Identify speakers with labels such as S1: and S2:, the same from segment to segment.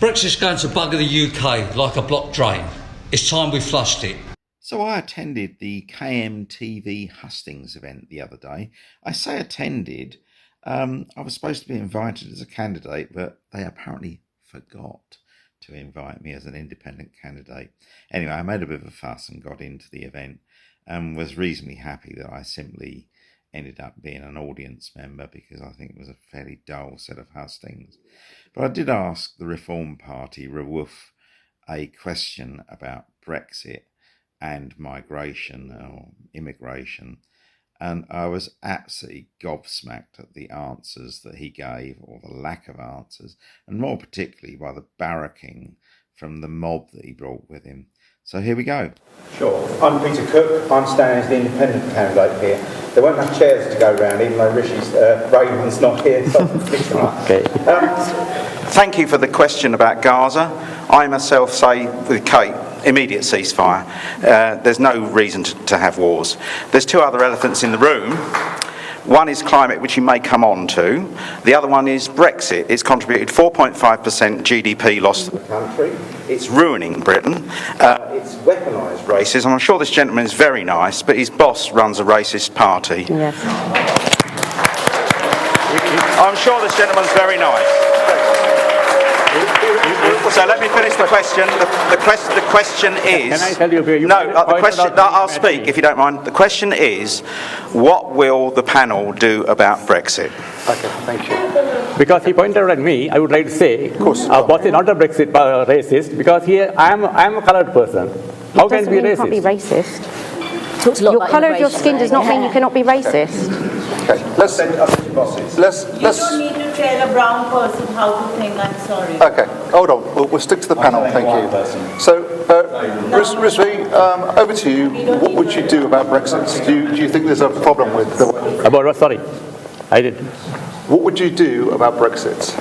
S1: Brexit's going to bugger the UK like a blocked drain. It's time we flushed it.
S2: So I attended the KMTV hustings event the other day. I say attended, I was supposed to be invited as a candidate, but they apparently forgot to invite me as an independent candidate. Anyway, I made a bit of a fuss and got into the event and was reasonably happy that I simply ended up being an audience member because I think it was a fairly dull set of hustings. But I did ask the Reform Party, RWF, a question about Brexit and migration or immigration, and I was absolutely gobsmacked at the answers that he gave, or the lack of answers, and more particularly by the barracking from the mob that he brought with him. So here we go.
S3: Sure. I'm Peter Cook. I'm standing as the independent candidate here. There weren't enough chairs to go round, even though Raymond's not here. So okay. Thank you for the question about Gaza. I myself say with Kate, immediate ceasefire. There's no reason to have wars. There's two other elephants in the room. One is climate, which you may come on to. The other one is Brexit. It's contributed 4.5% GDP loss to the country. It's ruining Britain. It's weaponised racism. I'm sure this gentleman is very nice, but his boss runs a racist party. Yes. I'm sure this gentleman's very nice. So let me finish the question. The question is...
S4: Can I tell you?
S3: The question... I'll speak, if you don't mind. The question is, what will the panel do about Brexit?
S4: Okay, thank you. Because he pointed at me, I would like to say, of course, was not a Brexit racist, because here I am a coloured person. How can you be racist?
S5: Can't be racist. Your colour of your skin does not mean you cannot be racist.
S3: Okay. Let's
S6: You don't need to tell a brown person how to think. I'm sorry.
S7: Okay, hold on. We'll stick to the panel. Thank you. So, Rizvi, over to you. What would you do about Brexit? Do you think there's a problem with the...
S4: About what? Sorry, I did.
S7: What would you do about Brexit?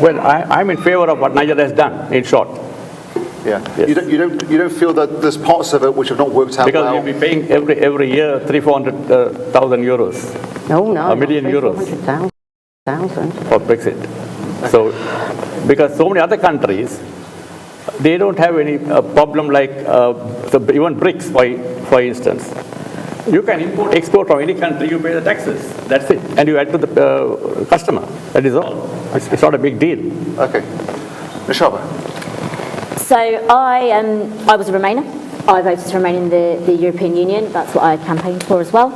S4: Well, I'm in favour of what Nigel has done. In short.
S7: Yeah.
S4: Yes.
S7: You don't feel that there's parts of it which have not worked out
S4: because
S7: well?
S4: Because we'll be paying every year 300,000 euros.
S5: No,
S4: a million euros.
S5: 300,000
S4: for Brexit. So, because so many other countries, they don't have any problem like even BRICS, for instance. You can import, export from any country, you pay the taxes. That's it. And you add to the customer. That is all. It's not a big deal.
S7: Okay. Nishaba.
S8: So I was a Remainer. I voted to remain in the European Union. That's what I campaigned for as well.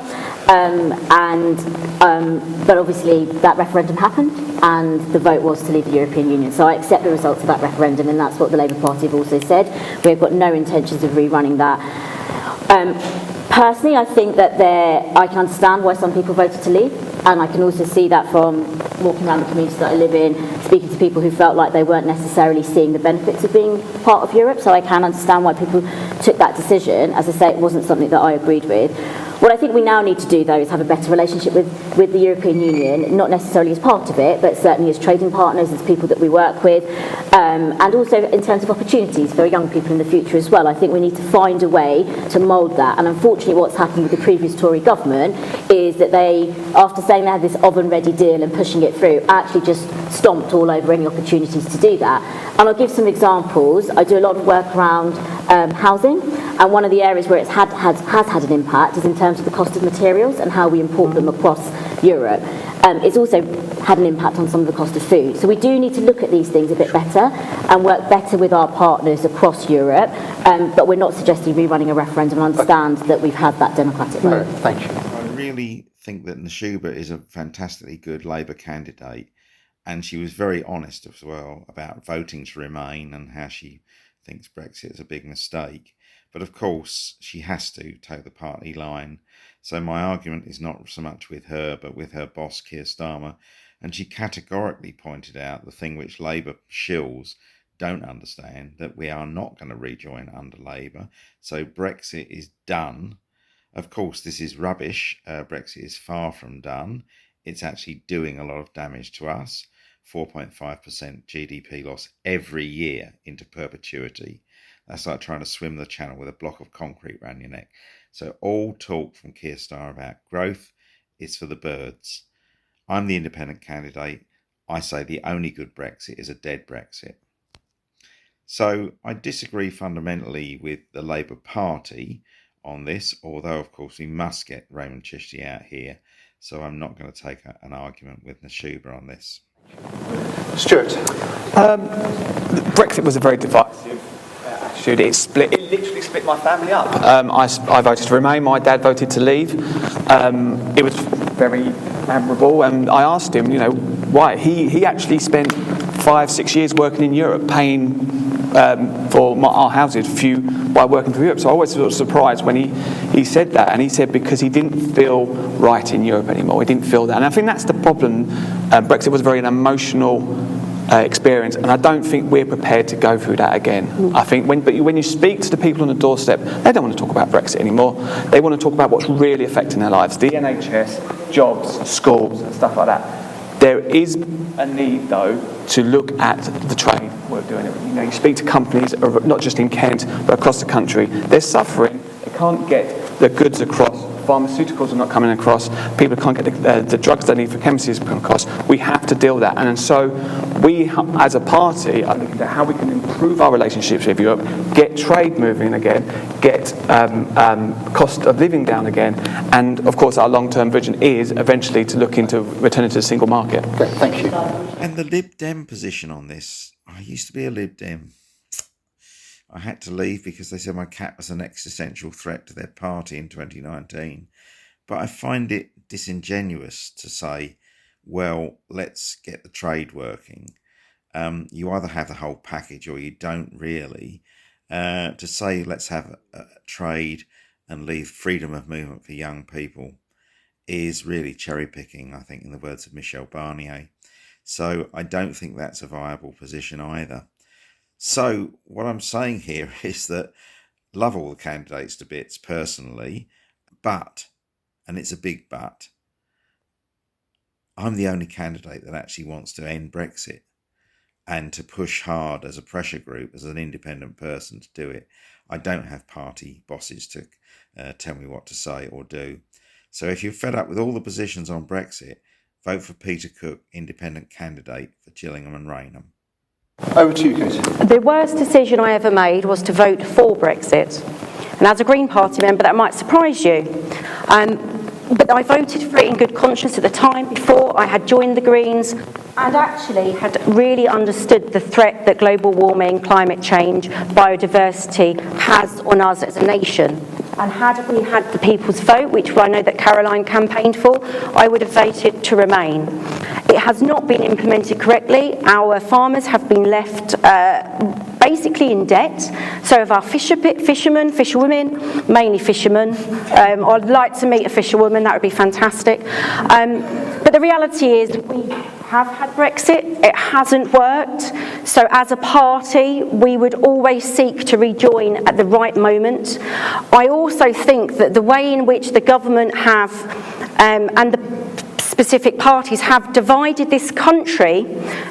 S8: But obviously that referendum happened and the vote was to leave the European Union. So I accept the results of that referendum, and that's what the Labour Party have also said. We've got no intentions of rerunning that. Personally, I think that I can understand why some people voted to leave, and I can also see that from walking around the communities that I live in, speaking to people who felt like they weren't necessarily seeing the benefits of being part of Europe, so I can understand why people took that decision. As I say, it wasn't something that I agreed with. What I think we now need to do, though, is have a better relationship with the European Union, not necessarily as part of it, but certainly as trading partners, as people that we work with, and also in terms of opportunities for young people in the future as well. I think we need to find a way to mould that, and unfortunately what's happened with the previous Tory government is that they, after saying they had this oven-ready deal and pushing it through, actually just stomped all over any opportunities to do that. And I'll give some examples. I do a lot of work around housing, and one of the areas where it has had an impact is in terms of the cost of materials and how we import them across Europe. It's also had an impact on some of the cost of food. So we do need to look at these things a bit better and work better with our partners across Europe, but we're not suggesting rerunning a referendum. I understand that we've had that democratic vote.
S7: Thank you.
S2: I really think that Nishuba is a fantastically good Labour candidate, and she was very honest as well about voting to remain and how she thinks Brexit is a big mistake. But of course, she has to take the party line. So my argument is not so much with her, but with her boss, Keir Starmer. And she categorically pointed out the thing which Labour shills don't understand, that we are not going to rejoin under Labour. So Brexit is done. Of course, this is rubbish. Brexit is far from done. It's actually doing a lot of damage to us. 4.5% GDP loss every year into perpetuity. That's like trying to swim the channel with a block of concrete around your neck. So all talk from Keir Starmer about growth is for the birds. I'm the independent candidate. I say the only good Brexit is a dead Brexit. So I disagree fundamentally with the Labour Party on this, although of course we must get Raymond Chishti out here. So I'm not going to take an argument with Nashuba on this.
S7: Stuart.
S9: Brexit was a very divisive attitude. It literally split my family up. I voted to remain. My dad voted to leave. It was very admirable, and I asked him, why. He actually spent 5-6 years working in Europe, paying for our houses by working for Europe. So I was sort of surprised when he said that, and he said because he didn't feel right in Europe anymore. He didn't feel that, and I think that's the problem. Brexit was an emotional experience, and I don't think we're prepared to go through that again. I think when you speak to the people on the doorstep, they don't want to talk about Brexit anymore. They want to talk about what's really affecting their lives: the NHS, jobs, schools, and stuff like that. There is a need, though, to look at the trade we're doing. You speak to companies, not just in Kent, but across the country. They're suffering. They can't get the goods across. Pharmaceuticals are not coming across. People can't get the drugs they need for chemistry to come across. We have to deal with that. And so we, as a party, are looking at how we can improve our relationships with Europe, get trade moving again, get cost of living down again. And, of course, our long-term vision is eventually to look into returning to the single market.
S7: Okay, thank you.
S2: And the Lib Dem position on this, I used to be a Lib Dem. I had to leave because they said my cat was an existential threat to their party in 2019. But I find it disingenuous to say, well, let's get the trade working. You either have the whole package or you don't really. To say let's have a trade and leave freedom of movement for young people is really cherry picking, I think, in the words of Michel Barnier. So I don't think that's a viable position either. So what I'm saying here is that love all the candidates to bits personally, but, and it's a big but, I'm the only candidate that actually wants to end Brexit and to push hard as a pressure group, as an independent person to do it. I don't have party bosses to tell me what to say or do. So if you're fed up with all the positions on Brexit, vote for Peter Cook, independent candidate for Gillingham and Rainham.
S7: Over to you, Katie.
S5: The worst decision I ever made was to vote for Brexit. And as a Green Party member, that might surprise you. But I voted for it in good conscience at the time, before I had joined the Greens, and actually had really understood the threat that global warming, climate change, biodiversity has on us as a nation. And had we had the people's vote, which I know that Caroline campaigned for, I would have voted to remain. It has not been implemented correctly. Our farmers have been left basically in debt. So have our fishermen, fisherwomen, mainly fishermen. I'd like to meet a fisherwoman, that would be fantastic. But the reality is we have had Brexit, it hasn't worked. So as a party, we would always seek to rejoin at the right moment. I also think that the way in which the government have, and the specific parties have divided this country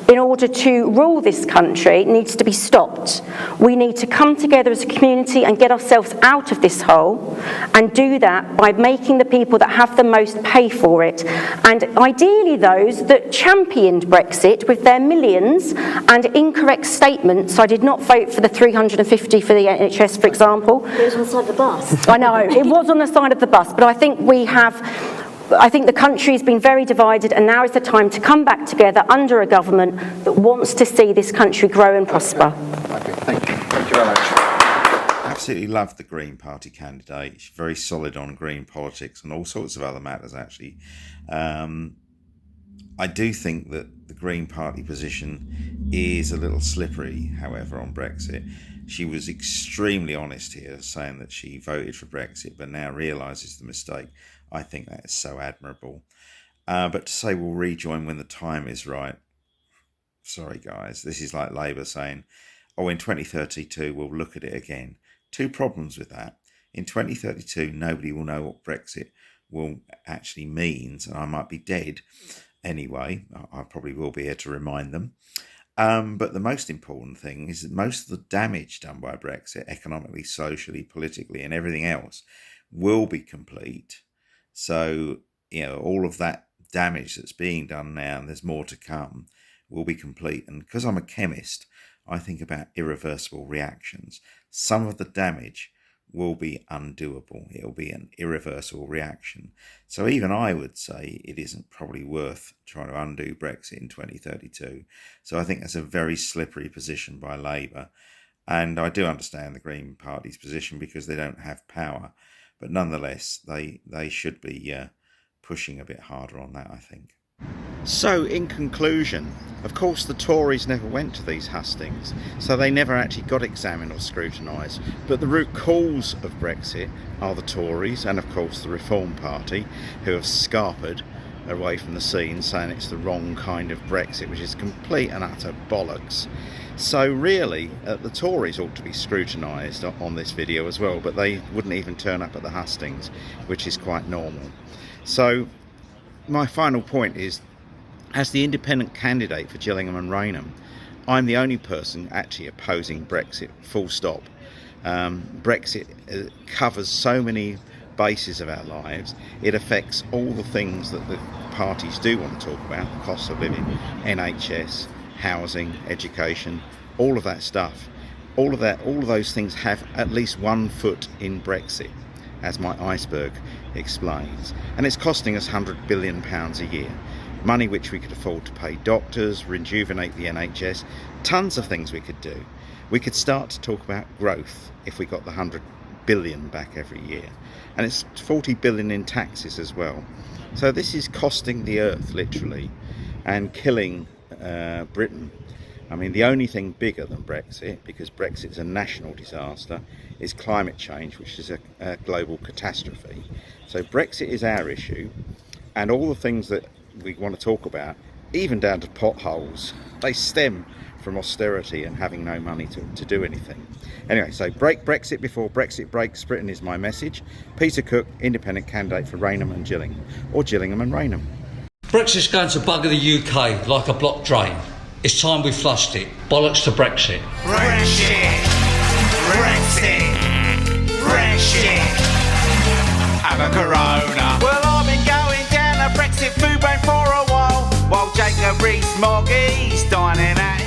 S5: in order to rule this country needs to be stopped. We need to come together as a community and get ourselves out of this hole, and do that by making the people that have the most pay for it. And ideally those that championed Brexit with their millions and incorrect statements. I did not vote for the 350 for the NHS, for example.
S8: It was on the side of the bus.
S5: I know, it was on the side of the bus, but I think the country has been very divided, and now is the time to come back together under a government that wants to see this country grow and prosper.
S7: Okay, thank you. Thank you very much.
S2: Absolutely love the Green Party candidate. She's very solid on green politics and all sorts of other matters, actually. I do think that the Green Party position is a little slippery, however, on Brexit. She was extremely honest here, saying that she voted for Brexit but now realises the mistake. I think that is so admirable. But to say we'll rejoin when the time is right, sorry guys, this is like Labour saying, in 2032 we'll look at it again. Two problems with that. In 2032, nobody will know what Brexit will actually means, and I might be dead anyway. I probably will be here to remind them. But the most important thing is that most of the damage done by Brexit, economically, socially, politically, and everything else, will be complete. So, all of that damage that's being done now, and there's more to come, will be complete. And because I'm a chemist, I think about irreversible reactions. Some of the damage will be undoable. It'll be an irreversible reaction. So even I would say it isn't probably worth trying to undo Brexit in 2032. So I think that's a very slippery position by Labour. And I do understand the Green Party's position because they don't have power. But nonetheless, they should be pushing a bit harder on that, I think. So, in conclusion, of course the Tories never went to these hustings, so they never actually got examined or scrutinised. But the root cause of Brexit are the Tories and, of course, the Reform Party, who have scarpered away from the scene, saying it's the wrong kind of Brexit, which is complete and utter bollocks. So really, the Tories ought to be scrutinised on this video as well, but they wouldn't even turn up at the hustings, which is quite normal. So my final point is, as the independent candidate for Gillingham and Rainham, I'm the only person actually opposing Brexit, full stop. Brexit covers so many bases of our lives. It affects all the things that the parties do want to talk about: the cost of living, NHS, housing, education, all of that stuff. All of those things have at least one foot in Brexit, as my iceberg explains. And it's costing us £100 billion a year. Money which we could afford to pay doctors, rejuvenate the NHS, tons of things we could do. We could start to talk about growth if we got the 100 billion back every year. And it's 40 billion in taxes as well. So this is costing the earth, literally, and killing Britain. I mean, the only thing bigger than Brexit, because Brexit is a national disaster, is climate change, which is a global catastrophe. So Brexit is our issue, and all the things that we want to talk about, even down to potholes, they stem from austerity and having no money to do anything. Anyway, so break Brexit before Brexit breaks Britain is my message. Peter Cook, independent candidate for Rainham and Gillingham, or Gillingham and Rainham.
S1: Brexit's going to bugger the UK like a blocked drain. It's time we flushed it. Bollocks to Brexit.
S10: Brexit, Brexit, Brexit. Have a corona. Well, I've been going down a Brexit food bank for a while Jacob Rees-Moggy's dining at